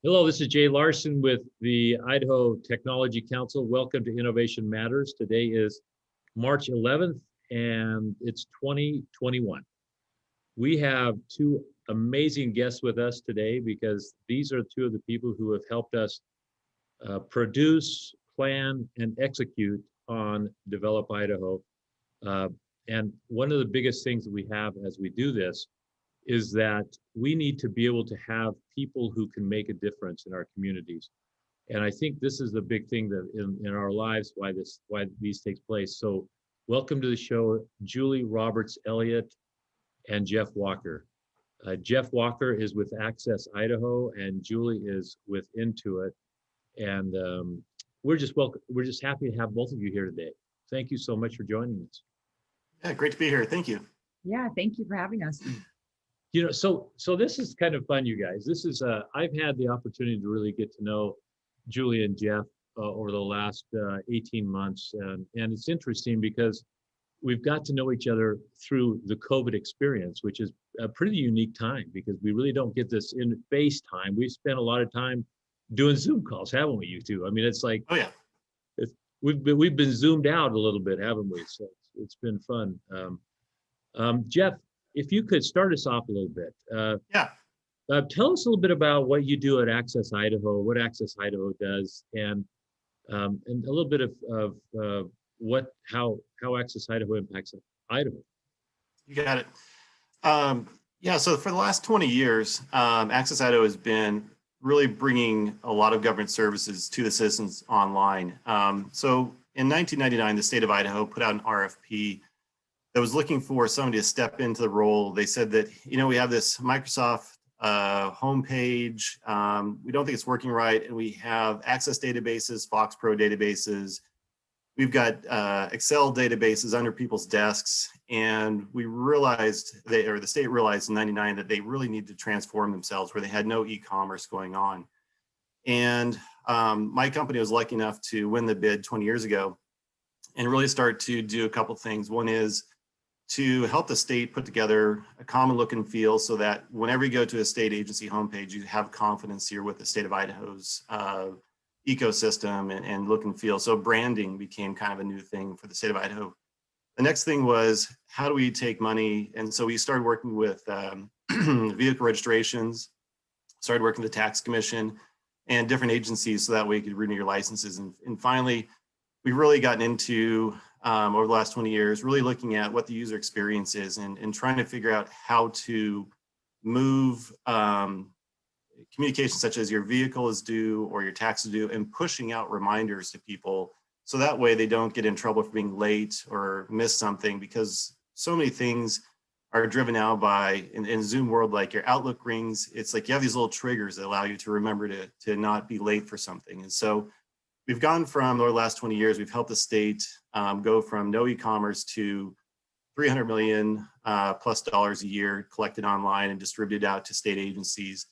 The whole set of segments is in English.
Hello, this is Jay Larson with the Idaho Technology Council. Welcome to Innovation Matters. Today is March 11th and it's 2021. We have two amazing guests with us today because these are two of the people who have helped us produce, plan, and execute on Develop Idaho. Uh, and one of the biggest things that we have as we do this is that we need to be able to have people who can make a difference in our communities. And I think this is the big thing that in our lives, why these takes place. So welcome to the show, Julie Roberts-Elliott and Jeff Walker. Jeff Walker is with Access Idaho and Julie is with Intuit. And we're just happy to have both of you here today. Thank you so much for joining us. Yeah, great to be here. Thank you. Yeah, thank you for having us. So this is kind of fun, you guys. This is I've had the opportunity to really get to know Julie and Jeff over the last 18 months, and it's interesting because we've got to know each other through the COVID experience, which is a pretty unique time because we really don't get this in FaceTime. We've spent a lot of time doing Zoom calls, haven't we, you two? I mean, it's like, oh yeah, we've been zoomed out a little bit, haven't we? So it's been fun. Jeff, if you could start us off a little bit. Tell us a little bit about what you do at Access Idaho, what Access Idaho does, and a little bit of how Access Idaho impacts Idaho. You got it. Yeah, so for the last 20 years, Access Idaho has been really bringing a lot of government services to the citizens online. So in 1999, the state of Idaho put out an RFP that was looking for somebody to step into the role. They said that, we have this Microsoft homepage. We don't think it's working right. And we have Access databases, Fox Pro databases. We've got Excel databases under people's desks. And we realized, the state realized in 99 that they really need to transform themselves where they had no e-commerce going on. And my company was lucky enough to win the bid 20 years ago and really start to do a couple things. One is to help the state put together a common look and feel so that whenever you go to a state agency homepage, you have confidence here with the state of Idaho's ecosystem and look and feel. So branding became kind of a new thing for the state of Idaho. The next thing was, how do we take money? And so we started working with vehicle registrations, started working with the tax commission and different agencies so that way you could renew your licenses. And finally, we've really gotten into over the last 20 years, really looking at what the user experience is and trying to figure out how to move communications such as your vehicle is due or your tax is due and pushing out reminders to people so that way they don't get in trouble for being late or miss something, because so many things are driven now by, in Zoom world, like your Outlook rings, it's like you have these little triggers that allow you to remember to not be late for something. And so we've gone from, over the last 20 years, we've helped the state go from no e-commerce to $300 million plus a year collected online and distributed out to state agencies,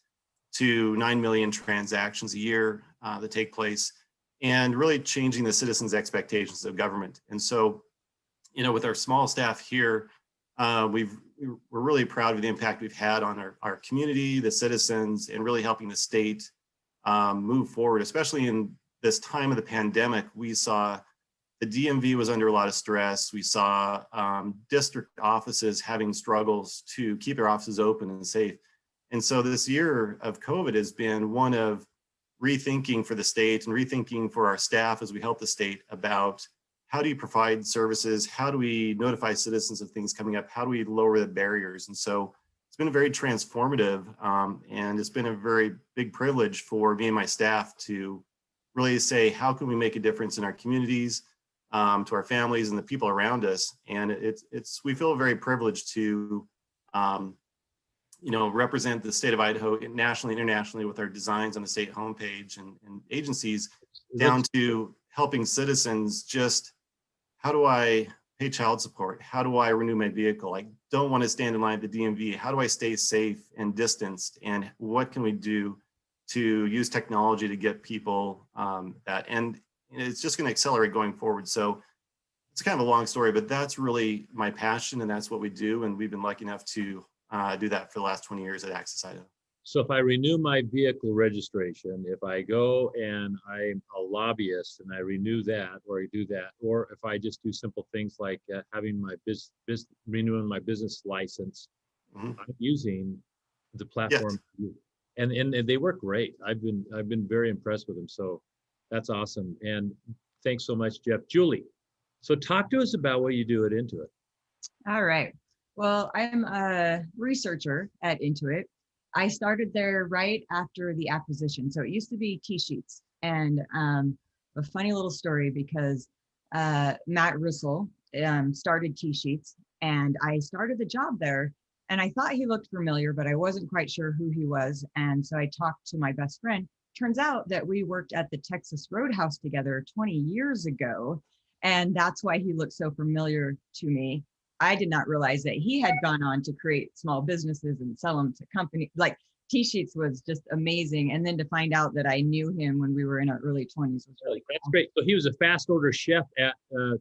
to 9 million transactions a year that take place, and really changing the citizens' expectations of government. And so, with our small staff here, we're really proud of the impact we've had on our community, the citizens, and really helping the state move forward, especially in this time of the pandemic. We saw the DMV was under a lot of stress. We saw district offices having struggles to keep their offices open and safe. And so this year of COVID has been one of rethinking for the state and rethinking for our staff as we help the state about how do you provide services? How do we notify citizens of things coming up? How do we lower the barriers? And so it's been very transformative, and it's been a very big privilege for me and my staff to really say, how can we make a difference in our communities, to our families and the people around us? And we feel very privileged to, represent the state of Idaho nationally, internationally with our designs on the state homepage and agencies, down to helping citizens just, how do I pay child support? How do I renew my vehicle? I don't want to stand in line at the DMV. How do I stay safe and distanced? And what can we do to use technology to get people that? And it's just going to accelerate going forward. So it's kind of a long story, but that's really my passion and that's what we do. And we've been lucky enough to do that for the last 20 years at Access Idaho. So if I renew my vehicle registration, if I go and I'm a lobbyist and I renew that, or I do that, or if I just do simple things like having my renewing my business license, Mhm. I'm using the Yes. platform, and they work great. I've been very impressed with them. So that's awesome. And thanks so much, Jeff. Julie, so talk to us about what you do at Intuit. All right. Well, I'm a researcher at Intuit. I started there right after the acquisition. So it used to be T-Sheets. And a funny little story because Matt Russell started T-Sheets and I started the job there. And I thought he looked familiar, but I wasn't quite sure who he was. And so I talked to my best friend. Turns out that we worked at the Texas Roadhouse together 20 years ago. And that's why he looked so familiar to me. I did not realize that he had gone on to create small businesses and sell them to companies. Like T-Sheets was just amazing. And then to find out that I knew him when we were in our early 20s was really That's cool. great. So he was a fast order chef at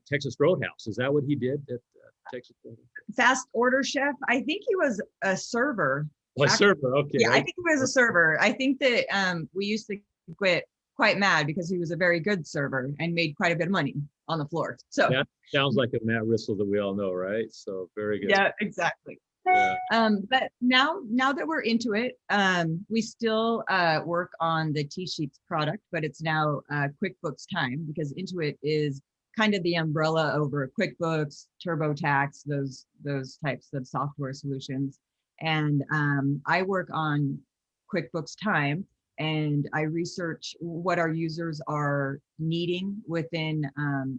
Texas Roadhouse. Is that what he did at Texas Roadhouse? Fast order chef. I think he was a server. Oh, a server. Okay. Yeah, I think he was a server. I think that we used to get quite mad because he was a very good server and made quite a bit of money on the floor. So That sounds like a Matt Rissell that we all know, right? So very good. yeah, exactly. Yeah. But now that we're into it, we still work on the T-Sheets product, but it's now QuickBooks time because Intuit is kind of the umbrella over QuickBooks, TurboTax, those types of software solutions. And I work on QuickBooks time, and I research what our users are needing within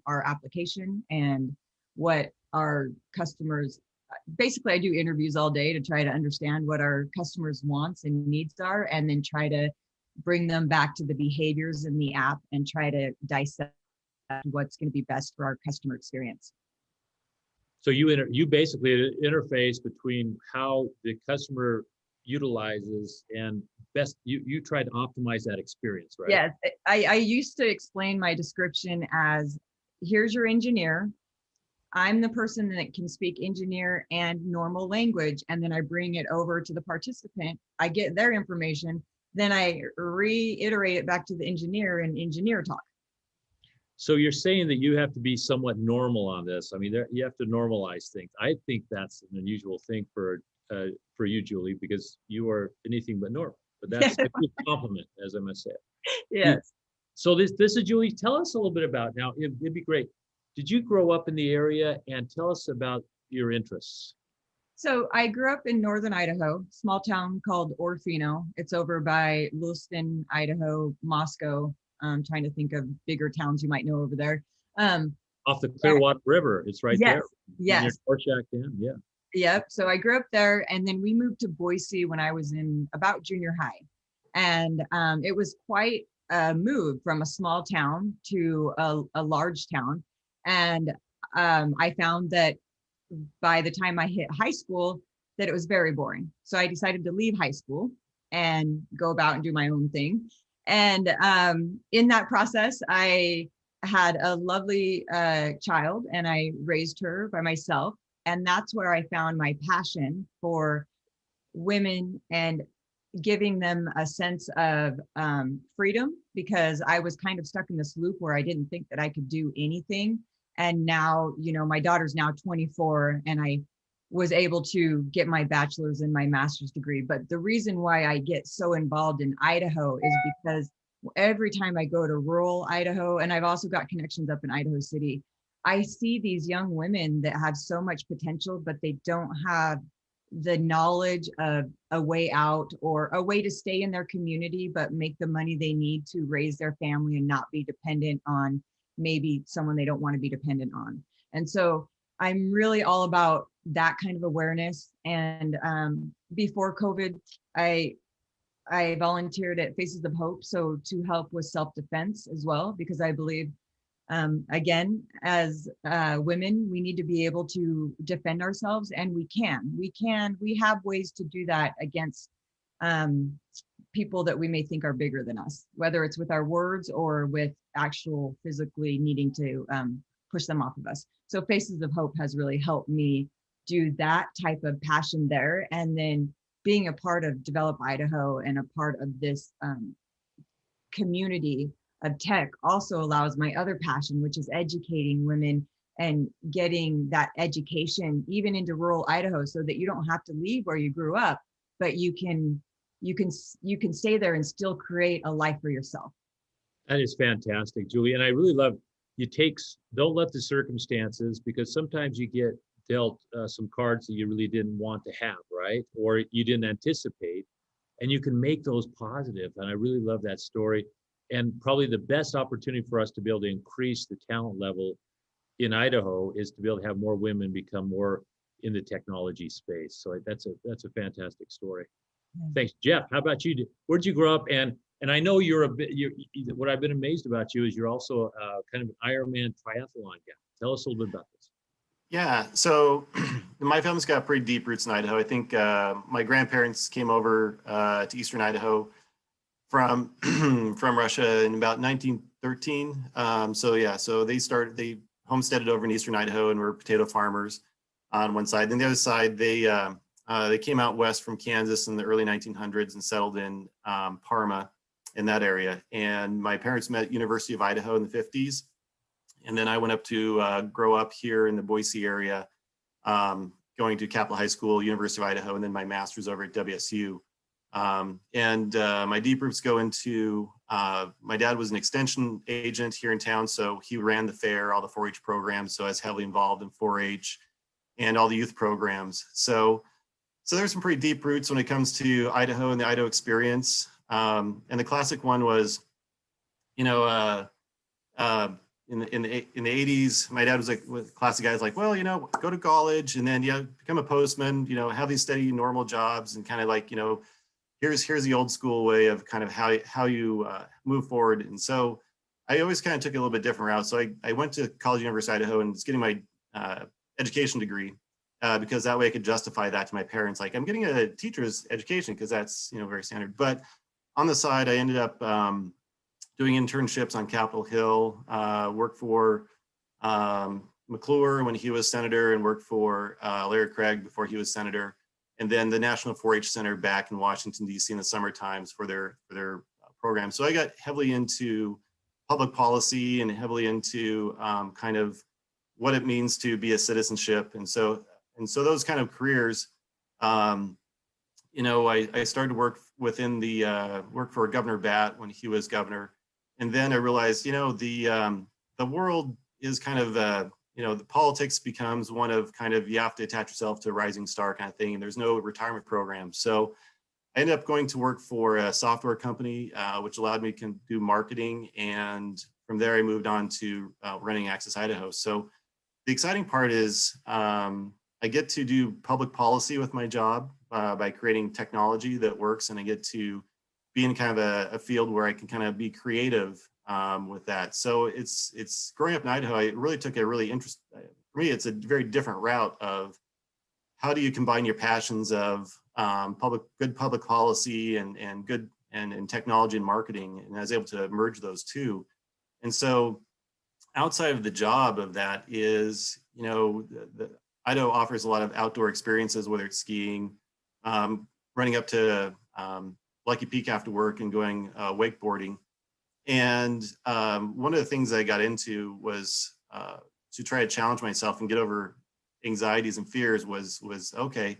our application and what our customers. Basically, I do interviews all day to try to understand what our customers' wants and needs are, and then try to bring them back to the behaviors in the app and try to dissect what's going to be best for our customer experience. So you basically interface between how the customer utilizes and best you try to optimize that experience, right? Yeah, I used to explain my description as, here's your engineer. I'm the person that can speak engineer and normal language, and then I bring it over to the participant. I get their information, then I reiterate it back to the engineer in engineer talk. So you're saying that you have to be somewhat normal on this. I mean, you have to normalize things. I think that's an unusual thing for you, Julie, because you are anything but normal. But that's a good compliment, as I must say. Yes. So this is Julie. Tell us a little bit about now. It'd be great. Did you grow up in the area, and tell us about your interests? So I grew up in northern Idaho, small town called Orfino. It's over by Lewiston, Idaho, Moscow. I'm trying to think of bigger towns you might know over there. Off the Clearwater River, it's right there. Yes. Near Rorschach Dam, yeah. Yep. So I grew up there, and then we moved to Boise when I was in about junior high, and it was quite a move from a small town to a large town. And I found that by the time I hit high school, that it was very boring. So I decided to leave high school and go about and do my own thing. And in that process, I had a lovely child, and I raised her by myself. And that's where I found my passion for women and giving them a sense of freedom, because I was kind of stuck in this loop where I didn't think that I could do anything. And now, my daughter's now 24, and I was able to get my bachelor's and my master's degree. But the reason why I get so involved in Idaho is because every time I go to rural Idaho, and I've also got connections up in Idaho City, I see these young women that have so much potential, but they don't have the knowledge of a way out or a way to stay in their community, but make the money they need to raise their family and not be dependent on maybe someone they don't want to be dependent on. And so I'm really all about that kind of awareness. And before COVID, I volunteered at Faces of Hope, so to help with self-defense as well, because I believe, again, as women, we need to be able to defend ourselves, and we have ways to do that against people that we may think are bigger than us, whether it's with our words or with actual physically needing to push them off of us. So Faces of Hope has really helped me do that type of passion there. And then being a part of Develop Idaho and a part of this community of tech also allows my other passion, which is educating women and getting that education even into rural Idaho, so that you don't have to leave where you grew up, but you can stay there and still create a life for yourself. That is fantastic, Julie. And I really love don't let the circumstances, because sometimes you get dealt some cards that you really didn't want to have, right? Or you didn't anticipate, and you can make those positive. And I really love that story. And probably the best opportunity for us to be able to increase the talent level in Idaho is to be able to have more women become more in the technology space. So that's a fantastic story. Thanks, Jeff. How about you? Where'd you grow up? And I know what I've been amazed about you is you're also kind of an Ironman triathlon guy. Tell us a little bit about this. Yeah, so my family's got pretty deep roots in Idaho. I think my grandparents came over to Eastern Idaho from from Russia in about 1913. So they homesteaded over in Eastern Idaho and were potato farmers on one side. Then the other side, they came out west from Kansas in the early 1900s and settled in Parma in that area. And my parents met at University of Idaho in the 50s. And then I went up to grow up here in the Boise area, going to Capitol High School, University of Idaho, and then my master's over at WSU. My deep roots go into, my dad was an extension agent here in town, so he ran the fair, all the 4-H programs, so I was heavily involved in 4-H and all the youth programs. So there's some pretty deep roots when it comes to Idaho and the Idaho experience. And the classic one was, in the 80s, my dad was like with classic guys like, well, go to college and then become a postman, have these steady normal jobs and kind of like, here's the old school way of kind of how you move forward. And so I always kind of took a little bit different route. So I went to college, University of Idaho, and was getting my education degree because that way I could justify that to my parents. Like, I'm getting a teacher's education because that's, very standard. But on the side, I ended up doing internships on Capitol Hill, worked for McClure when he was senator, and worked for Larry Craig before he was senator. And then the National 4-H Center back in Washington, D.C. in the summer times for their program. So I got heavily into public policy and heavily into kind of what it means to be a citizenship. And so those kind of careers, I started to work within work for Governor Batt when he was governor. And then I realized, the world is kind of, the politics becomes one of kind of, you have to attach yourself to a rising star kind of thing. And there's no retirement program. So I ended up going to work for a software company, which allowed me to do marketing. And from there, I moved on to running Access Idaho. So the exciting part is I get to do public policy with my job by creating technology that works. And I get to be in kind of a field where I can kind of be creative with that. So it's growing up in Idaho, I really took a really for me, it's a very different route of how do you combine your passions of good public policy and good and technology and marketing. And I was able to merge those two. And so outside of the job of that is, the Idaho offers a lot of outdoor experiences, whether it's skiing, running up to Lucky Peak after work and going wakeboarding. And one of the things I got into was to try to challenge myself and get over anxieties and fears was okay,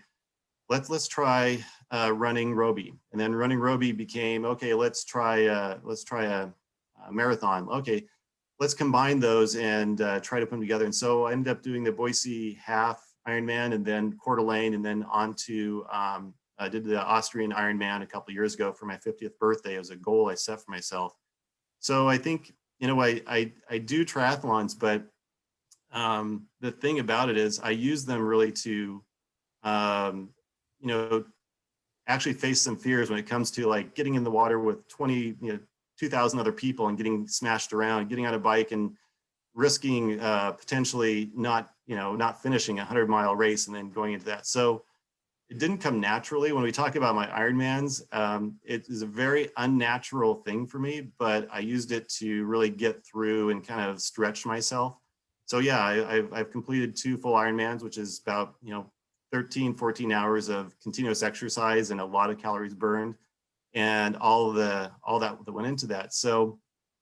let's try running Roby. And then running Roby became, okay, let's try a marathon. Okay, let's combine those and try to put them together. And so I ended up doing the Boise half Ironman and then Coeur d'Alene, and then on to I did the Austrian Ironman a couple of years ago for my 50th birthday. It was a goal I set for myself. So I think, I do triathlons, but the thing about it is I use them really to, actually face some fears when it comes to like getting in the water with 2,000 other people and getting smashed around, getting on a bike and risking potentially not finishing a 100-mile race and then going into that. So it didn't come naturally. When we talk about my Ironmans, it is a very unnatural thing for me, but I used it to really get through and kind of stretch myself. So yeah, I've completed 2 full Ironmans, which is about, 13, 14 hours of continuous exercise and a lot of calories burned, and all that went into that. So,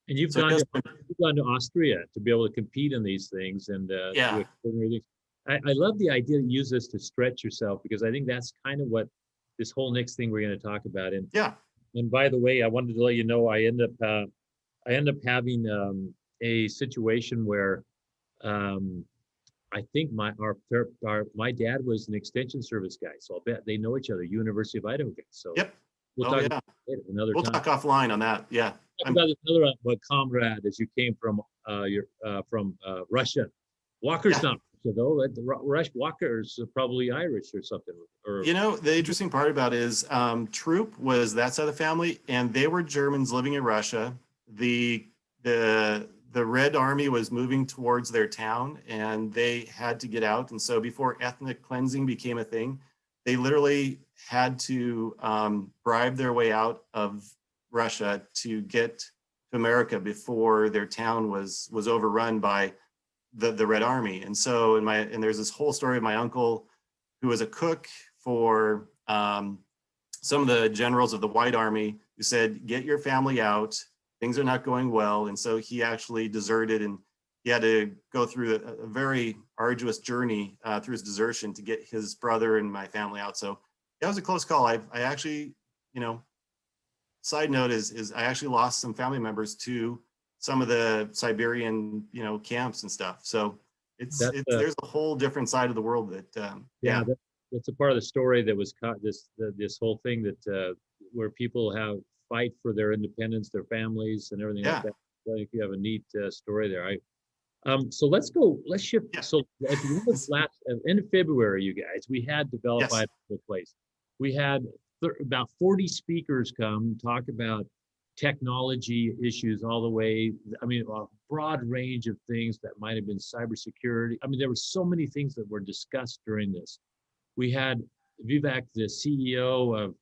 And you've so gone it to, does- you've gone to Austria to be able to compete in these things and do yeah, extraordinary things. I love the idea to use this to stretch yourself, because I think that's kind of what this whole next thing we're going to talk about. yeah, And by the way, I wanted to let you know I end up having a situation where I think my dad was an extension service guy, so I'll bet they know each other, University of Idaho guys. So yep. we'll Oh talk yeah, about it another we'll time. talk offline on that. Yeah, Talk about this other comrade as you came from Russia. Walker's yeah. not Russia though. Walker's probably Irish or something. Or You know, the interesting part about it is Troop was that side of the family, and they were Germans living in Russia. The Red Army was moving towards their town, and they had to get out. And so before ethnic cleansing became a thing, they literally had to bribe their way out of Russia to get to America before their town was overrun by the Red Army. And so and there's this whole story of my uncle, who was a cook for some of the generals of the White Army, who said, get your family out, things are not going well. And so he actually deserted, and he had to go through a very arduous journey through his desertion to get his brother and my family out. So that was a close call. I actually, side note is I actually lost some family members to some of the Siberian, camps and stuff. So there's a whole different side of the world that, that's a part of the story that was caught. This whole thing that where people fight for their independence, their families, and everything like that. I think you have a neat story there. So let's shift. Yeah. So at the end of February, you guys, we had Develop Idaho place. We had about 40 speakers come talk about technology issues all the way. I mean, a broad range of things that might have been cybersecurity. I mean, there were so many things that were discussed during this. We had Vivek, the CEO of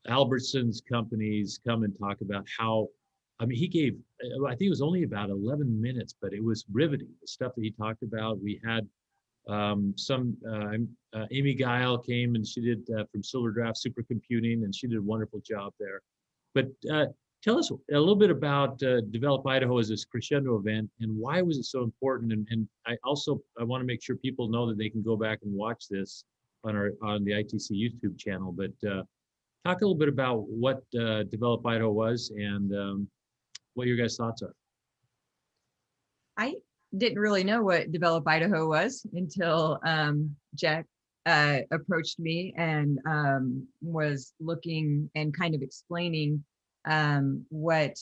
Albertson's companies, come and talk about how, I mean, he gave, I think it was only about 11 minutes, but it was riveting, the stuff that he talked about. We had Amy Guile came, and she did from Silver Draft Supercomputing, and she did a wonderful job there. But tell us a little bit about Develop Idaho as this crescendo event, and why was it so important? And I want to make sure people know that they can go back and watch this on the ITC YouTube channel. But talk a little bit about what Develop Idaho was, and what your guys' thoughts are. I didn't really know what Develop Idaho was until Jack approached me and was looking and kind of explaining what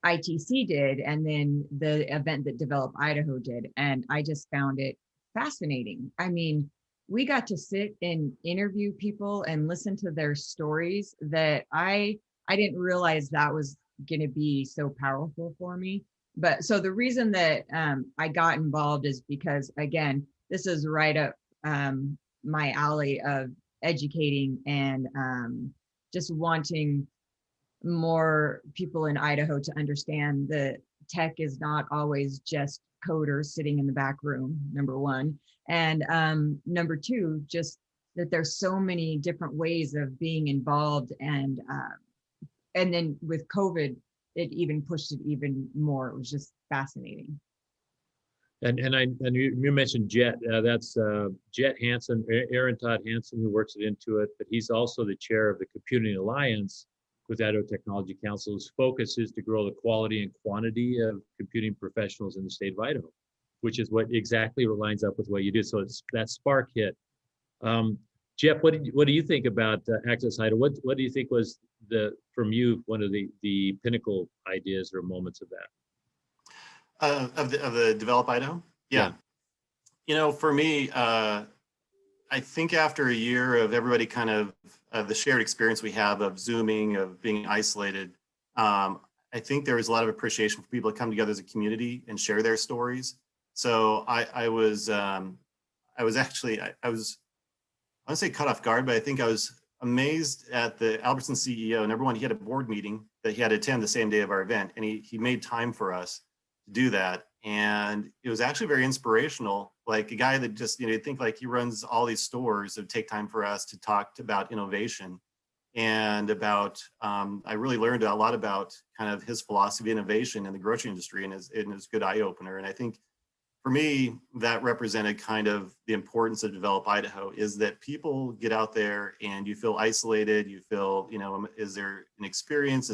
ITC did, and then the event that Develop Idaho did. And I just found it fascinating. I mean, we got to sit and interview people and listen to their stories that I didn't realize that was going to be so powerful for me. But so the reason that I got involved is because, again, this is right up my alley of educating and just wanting more people in Idaho to understand that tech is not always just coders sitting in the back room, number one. And number two, just that there's so many different ways of being involved. And then with COVID, it even pushed it even more. It was just fascinating. And you mentioned Jet. That's Jet Hansen, Aaron Todd Hansen, who works at Intuit, but he's also the chair of the Computing Alliance with Idaho Technology Council, whose focus is to grow the quality and quantity of computing professionals in the state of Idaho, which is what exactly lines up with what you do. So it's that spark hit. Jeff, what do you think about Access Idaho? What do you think was from you one of the pinnacle ideas or moments of that? Of the Develop Idaho? Yeah. For me, I think after a year of everybody kind of the shared experience we have of Zooming, of being isolated, I think there was a lot of appreciation for people to come together as a community and share their stories. So I was actually, I want to say caught off guard, but I think I was amazed at the Albertson CEO. Number one, he had a board meeting that he had to attend the same day of our event, and he made time for us to do that. And it was actually very inspirational. Like a guy that just, you think like he runs all these stores, would take time for us to talk about innovation and about, I really learned a lot about kind of his philosophy of innovation in the grocery industry, and is good eye opener. And I think for me, that represented kind of the importance of Develop Idaho, is that people get out there and you feel isolated, you feel, is there an experience?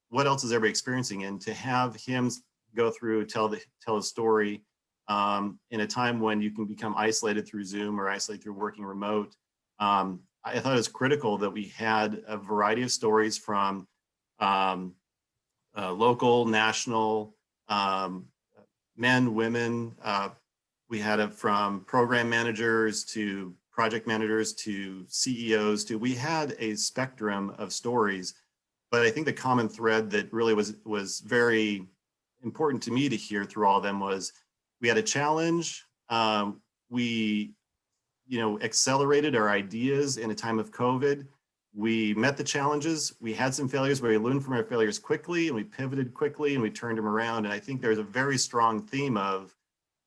What else is everybody experiencing? And to have him go through, tell his story in a time when you can become isolated through Zoom or isolated through working remote. I thought it was critical that we had a variety of stories from local, national, men, women. We had it from program managers to project managers to CEOs we had a spectrum of stories. But I think the common thread that really was very important to me to hear through all of them was we had a challenge. We accelerated our ideas in a time of COVID. We met the challenges. We had some failures, but we learned from our failures quickly, and we pivoted quickly, and we turned them around. And I think there's a very strong theme of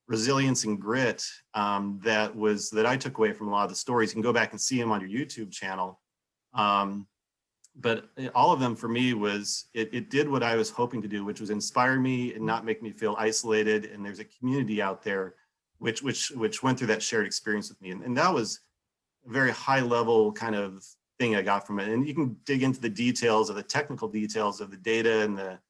resilience and grit that I took away from a lot of the stories. You can go back and see them on your YouTube channel. But all of them for me it did what I was hoping to do, which was inspire me and not make me feel isolated. And there's a community out there which went through that shared experience with me. And that was a very high level kind of thing I got from it. And you can dig into the details of the technical details of the data and the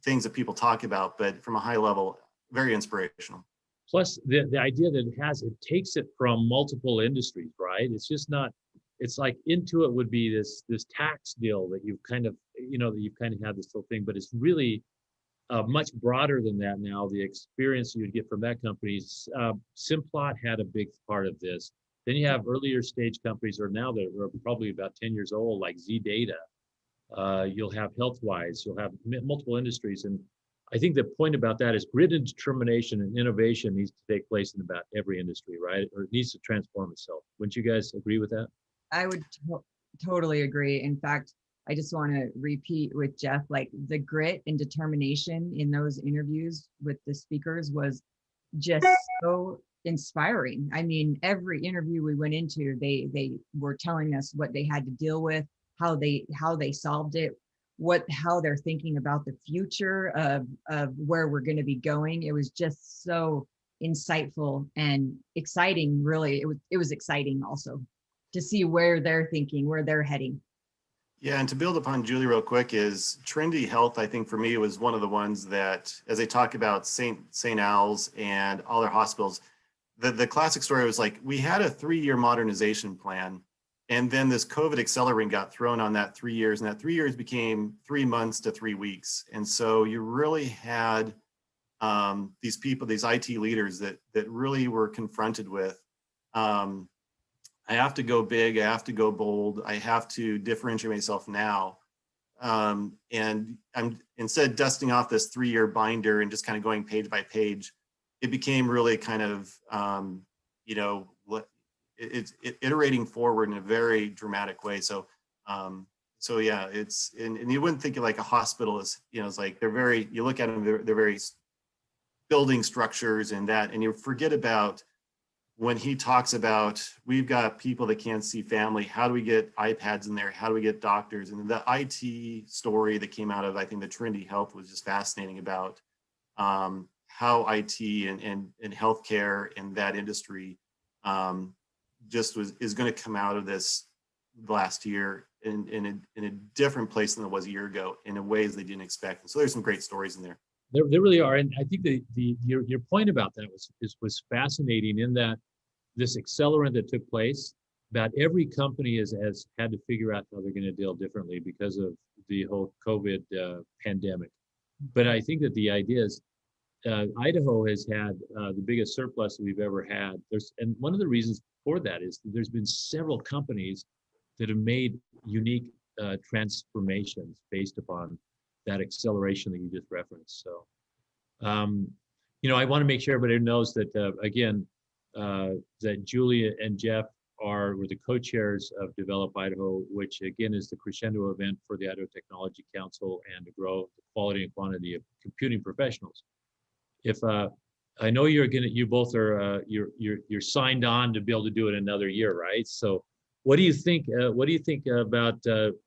things that people talk about, but from a high level, very inspirational. Plus the idea that it takes it from multiple industries, right? It's just not, it's like Intuit would be this tax deal that you've kind of, that you've kind of had this whole thing, but it's really much broader than that now. The experience you'd get from that company, Simplot had a big part of this. Then you have earlier stage companies that are probably about 10 years old, like ZData. You'll have HealthWise, you'll have multiple industries. And I think the point about that is grit and determination and innovation needs to take place in about every industry, right? Or it needs to transform itself. Wouldn't you guys agree with that? I would totally agree. In fact, I just want to repeat with Jeff, like the grit and determination in those interviews with the speakers was just so inspiring. I mean, every interview we went into, they were telling us what they had to deal with, how they solved it, how they're thinking about the future of where we're going to be going. It was just so insightful and exciting. Really, it was exciting also to see where they're thinking, where they're heading. Yeah, and to build upon Julie real quick is Trinity Health, I think for me was one of the ones that, as they talk about St. Al's and all their hospitals, the classic story was like, we had a 3-year modernization plan, and then this COVID accelerant got thrown on that 3 years, and that 3 years became 3 months to 3 weeks. And so you really had these people, these IT leaders that really were confronted with, I have to go big, I have to go bold, I have to differentiate myself now. And I'm instead of dusting off this 3-year binder and just kind of going page by page, it became really kind of, it's iterating forward in a very dramatic way. So yeah, and you wouldn't think of like a hospital as, it's like you look at them, they're very building structures and you forget about when he talks about, we've got people that can't see family, how do we get iPads in there? How do we get doctors? And the IT story that came out of, I think, the Trinity Health was just fascinating about how IT and healthcare and that industry is going to come out of this last year in a different place than it was a year ago, in ways they didn't expect. And so there's some great stories in there. There really are, and I think your point about that was fascinating, in that this accelerant that took place, about every company has had to figure out how they're going to deal differently because of the whole COVID pandemic. But I think that the idea is Idaho has had the biggest surplus that we've ever had. And one of the reasons for that is that there's been several companies that have made unique transformations based upon that acceleration that you just referenced. So, I want to make sure everybody knows that, again, that Julia and Jeff were the co-chairs of Develop Idaho, which again is the crescendo event for the Idaho Technology Council and to grow the quality and quantity of computing professionals. if I know you both are you're signed on to be able to do it another year, right? So what do you think? What do you think about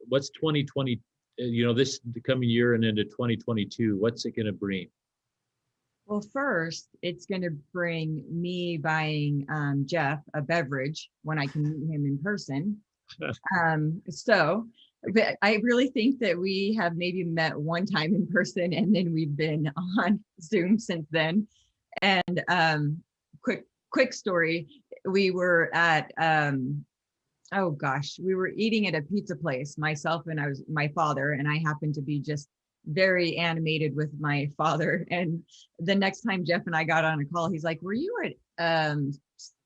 what's 2020? This coming year and into 2022. What's it going to bring? Well, first, it's going to bring me buying Jeff a beverage when I can meet him in person. But I really think that we have maybe met one time in person, and then we've been on Zoom since then. And quick story, we were at oh gosh, we were eating at a pizza place, myself and my father, and I happened to be just very animated with my father. And the next time Jeff and I got on a call, he's like, "Were you at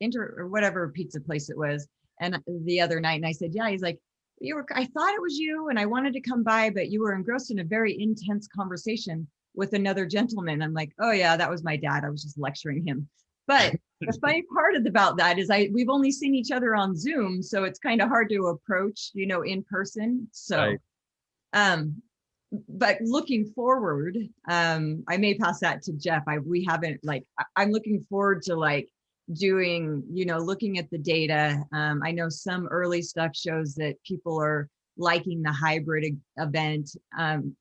Inter or whatever pizza place it was?" And the other night, and I said, "Yeah." He's like, "You were. I thought it was you, and I wanted to come by, but you were engrossed in a very intense conversation with another gentleman." I'm like, "Oh yeah, that was my dad. I was just lecturing him." But the funny part about that is we've only seen each other on Zoom, so it's kind of hard to approach, in person. So, Right. But looking forward, I may pass that to Jeff. We haven't I'm looking forward to doing, looking at the data. I know some early stuff shows that people are liking the hybrid event,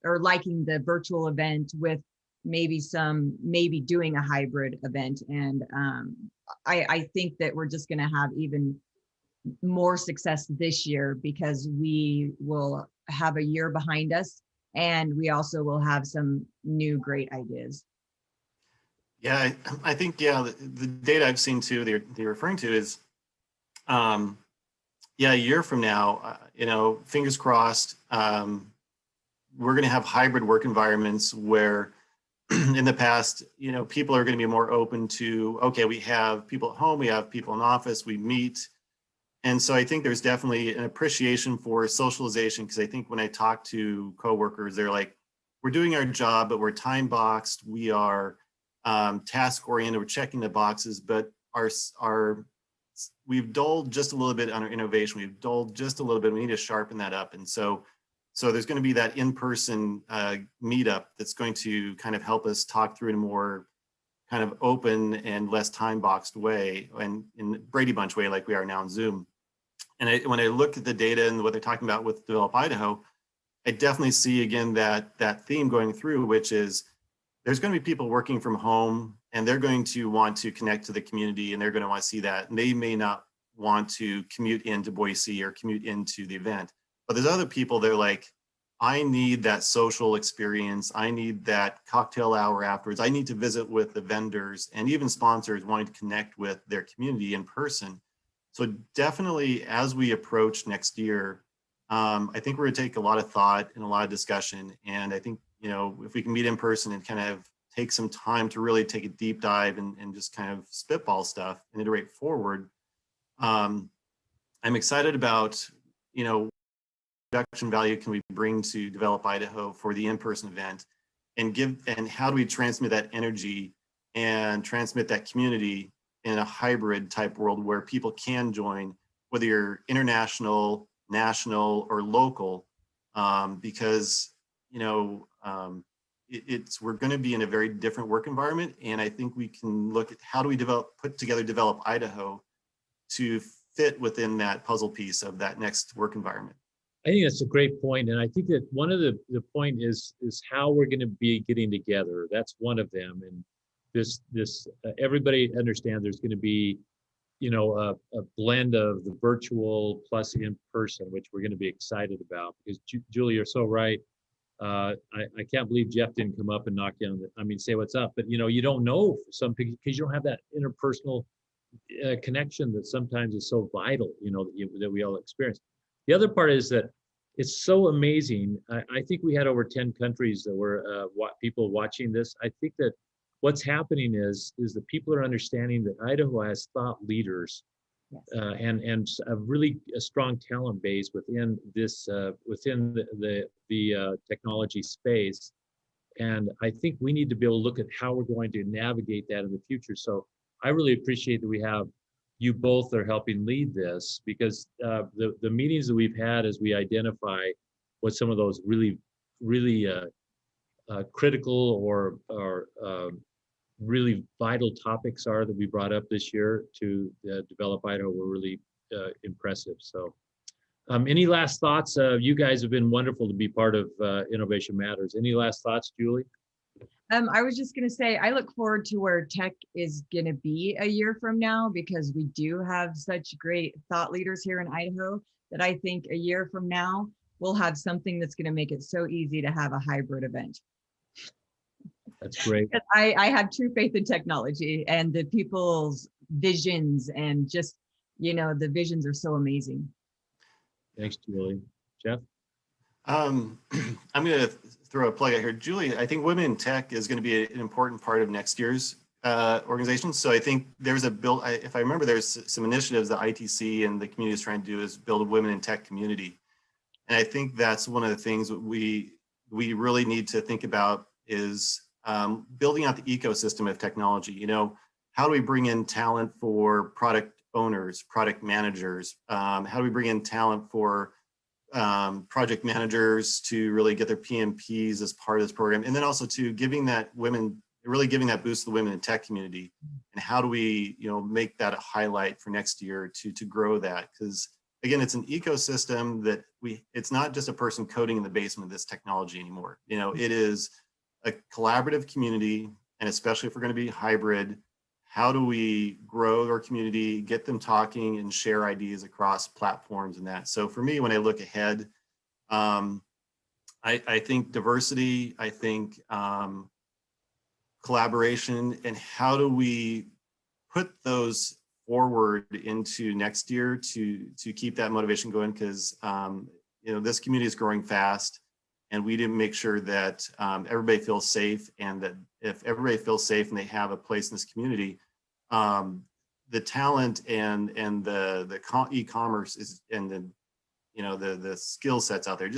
or liking the virtual event with maybe doing a hybrid event. And I think that we're just going to have even more success this year because we will have a year behind us, and we also will have some new great ideas. Yeah, I think, yeah, the data I've seen too, they're referring to is, yeah, a year from now, fingers crossed, we're going to have hybrid work environments where in the past, people are going to be more open to, okay, we have people at home, we have people in office, we meet. And so I think there's definitely an appreciation for socialization, because I think when I talk to coworkers, they're like, we're doing our job, but we're time boxed. We are task oriented. We're checking the boxes, but we've dulled just a little bit on our innovation. We've dulled just a little bit. We need to sharpen that up. And so there's going to be that in-person meetup that's going to kind of help us talk through in a more kind of open and less time boxed way, and in Brady Bunch way, like we are now in Zoom. And when I look at the data and what they're talking about with Develop Idaho, I definitely see again that theme going through, which is there's going to be people working from home, and they're going to want to connect to the community, and they're going to want to see that. And they may not want to commute into Boise or commute into the event, but there's other people, they're like, I need that social experience. I need that cocktail hour afterwards. I need to visit with the vendors and even sponsors wanting to connect with their community in person. So definitely, as we approach next year, I think we're going to take a lot of thought and a lot of discussion. And I think, if we can meet in person and kind of take some time to really take a deep dive and just kind of spitball stuff and iterate forward, I'm excited about, production value can we bring to Develop Idaho for the in-person event, and how do we transmit that energy and transmit that community in a hybrid type world where people can join, whether you're international, national, or local, because we're going to be in a very different work environment. And I think we can look at how do we put together Develop Idaho to fit within that puzzle piece of that next work environment. I think that's a great point, and I think that one of the point is how we're going to be getting together. That's one of them, and this everybody understands there's going to be, a blend of the virtual plus in person, which we're going to be excited about. Because Julie, you're so right. I can't believe Jeff didn't come up and knock you on say what's up, but you don't know for some people because you don't have that interpersonal connection that sometimes is so vital. That we all experience. The other part is that it's so amazing. I think we had over 10 countries that were people watching this. I think that what's happening is that people are understanding that Idaho has thought leaders, Yes. and a strong talent base within this within the technology space. And I think we need to be able to look at how we're going to navigate that in the future. So I really appreciate that we have you both are helping lead this, because the meetings that we've had as we identify what some of those really critical or really vital topics are that we brought up this year to develop Idaho were really impressive. So any last thoughts? You guys have been wonderful to be part of Innovation Matters. Any last thoughts, Julie? I was just going to say, I look forward to where tech is going to be a year from now, because we do have such great thought leaders here in Idaho that I think a year from now, we'll have something that's going to make it so easy to have a hybrid event. That's great. I have true faith in technology and the people's visions, and just, the visions are so amazing. Thanks, Julie. Jeff? I'm going to throw a plug out here. Julie, I think Women in Tech is going to be an important part of next year's organization. So I think there's if I remember, there's some initiatives that ITC and the community is trying to do is build a Women in Tech community. And I think that's one of the things that we really need to think about is building out the ecosystem of technology. How do we bring in talent for product owners, product managers? How do we bring in talent for project managers to really get their PMPs as part of this program? And then also to really giving that boost to the women in tech community. And how do we, make that a highlight for next year to grow that? Because again, it's an ecosystem that it's not just a person coding in the basement of this technology anymore. It is a collaborative community, and especially if we're going to be hybrid, how do we grow our community, get them talking and share ideas across platforms and that? So for me, when I look ahead, I think diversity, I think collaboration, and how do we put those forward into next year to keep that motivation going? Because this community is growing fast, and we didn't make sure that everybody feels safe, and that if everybody feels safe and they have a place in this community, the talent and the e-commerce is, and the skill sets out there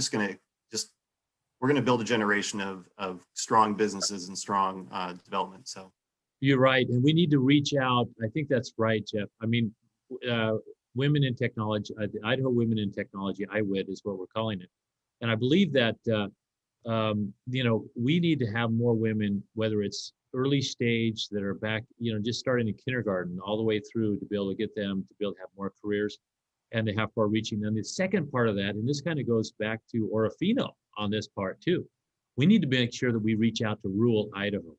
we're going to build a generation of strong businesses and strong development. So you're right, and we need to reach out. I think that's right, Jeff. I mean, women in technology, Idaho Women in Technology, IWIT is what we're calling it. And I believe that, we need to have more women, whether it's early stage that are back, just starting in kindergarten all the way through, to be able to get them to be able to have more careers and to have far reaching. And the second part of that, and this kind of goes back to Orofino on this part too, we need to make sure that we reach out to rural Idaho.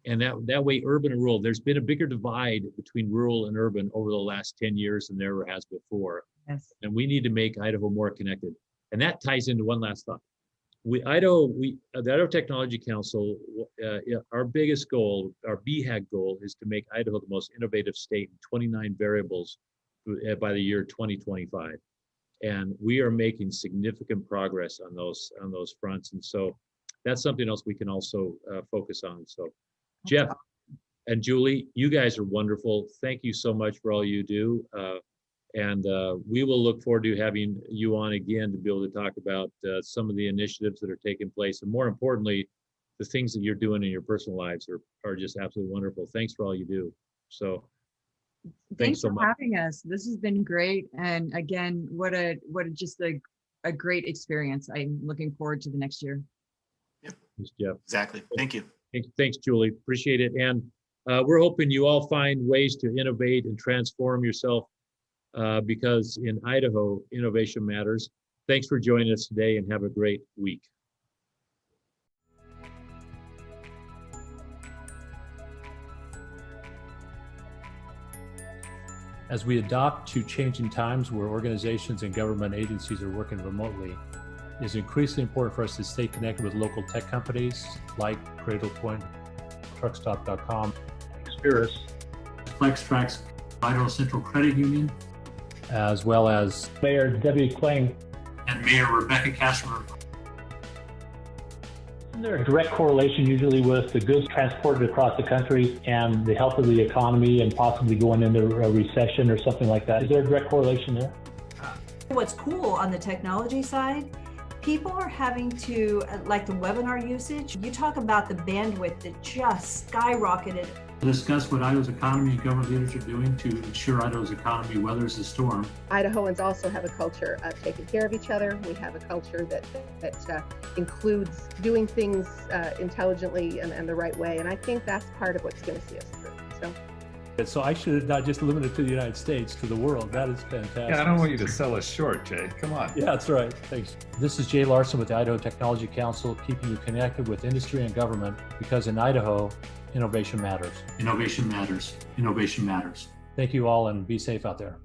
And that way, urban and rural, there's been a bigger divide between rural and urban over the last 10 years than there ever has before. Yes. And we need to make Idaho more connected. And that ties into one last thought. The Idaho Technology Council, our biggest goal, our BHAG goal, is to make Idaho the most innovative state in 29 variables by the year 2025. And we are making significant progress on those fronts. And so that's something else we can also focus on. So Jeff and Julie, you guys are wonderful. Thank you so much for all you do. And we will look forward to having you on again to be able to talk about some of the initiatives that are taking place. And more importantly, the things that you're doing in your personal lives are just absolutely wonderful. Thanks for all you do. So thanks so for much. having us. This has been great. And again, what a great experience. I'm looking forward to the next year. Yep. Thanks, Jeff. Exactly. Thank you. Thanks, Julie. Appreciate it. And we're hoping you all find ways to innovate and transform yourself because in Idaho, innovation matters. Thanks for joining us today, and have a great week. As we adapt to changing times where organizations and government agencies are working remotely, it is increasingly important for us to stay connected with local tech companies like Cradlepoint, Truckstop.com, Experis, FlexTrax, Idaho Central Credit Union, as well as Mayor Debbie Kling, and Mayor Rebecca Cashmer. Isn't there a direct correlation usually with the goods transported across the country and the health of the economy and possibly going into a recession or something like that? Is there a direct correlation there? What's cool on the technology side People are having to, like the webinar usage, you talk about the bandwidth that just skyrocketed. Discuss what Idaho's economy and government leaders are doing to ensure Idaho's economy weathers the storm. Idahoans also have a culture of taking care of each other. We have a culture that includes doing things intelligently and the right way. And I think that's part of what's going to see us through. So I should have not just limited it to the United States, to the world. That is fantastic. Yeah, I don't want you to sell us short, Jay. Come on. Yeah, that's right. Thanks. This is Jay Larson with the Idaho Technology Council, keeping you connected with industry and government, because in Idaho, innovation matters. Innovation matters. Innovation matters. Thank you all, and be safe out there.